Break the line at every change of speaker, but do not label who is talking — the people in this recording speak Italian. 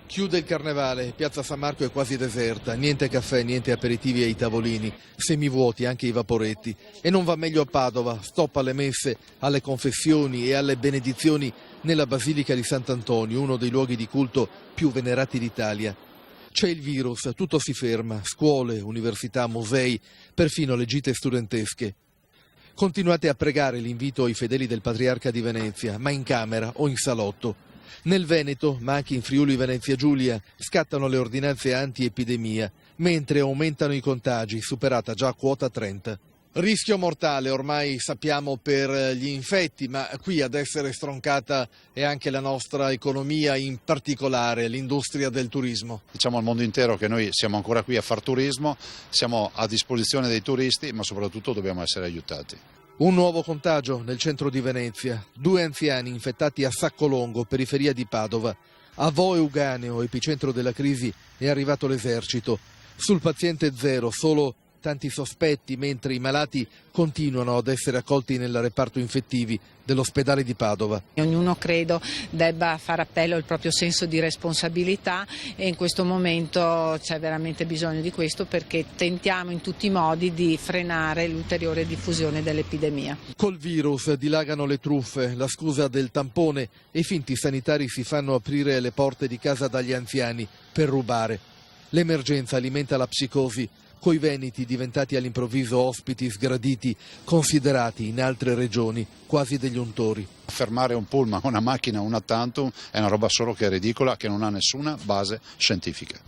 Chiude il carnevale, piazza San Marco è quasi deserta, niente caffè, niente aperitivi ai tavolini, semivuoti anche i vaporetti. E non va meglio a Padova, stop alle messe, alle confessioni e alle benedizioni nella Basilica di Sant'Antonio, uno dei luoghi di culto più venerati d'Italia. C'è il virus, tutto si ferma, scuole, università, musei, perfino le gite studentesche. Continuate a pregare l'invito ai fedeli del Patriarca di Venezia, ma in camera o in salotto. Nel Veneto, ma anche in Friuli Venezia Giulia, scattano le ordinanze anti-epidemia, mentre aumentano i contagi, superata già quota 30. Rischio mortale, ormai sappiamo, per gli infetti, ma qui ad essere stroncata è anche la nostra economia, in particolare l'industria del turismo.
Diciamo al mondo intero che noi siamo ancora qui a far turismo, siamo a disposizione dei turisti, ma soprattutto dobbiamo essere aiutati.
Un nuovo contagio nel centro di Venezia. 2 anziani infettati a Saccolongo, periferia di Padova. A Vo Euganeo, epicentro della crisi, è arrivato l'esercito. Sul paziente zero solo tanti sospetti, mentre i malati continuano ad essere accolti nel reparto infettivi dell'ospedale di Padova.
Ognuno credo debba fare appello al proprio senso di responsabilità e in questo momento c'è veramente bisogno di questo, perché tentiamo in tutti i modi di frenare l'ulteriore diffusione dell'epidemia.
Col virus dilagano le truffe, la scusa del tampone e i finti sanitari si fanno aprire le porte di casa dagli anziani per rubare. L'emergenza alimenta la psicosi, coi veneti diventati all'improvviso ospiti sgraditi, considerati in altre regioni quasi degli untori.
Fermare un pullman, una macchina, una tantum è una roba solo che è ridicola, che non ha nessuna base scientifica.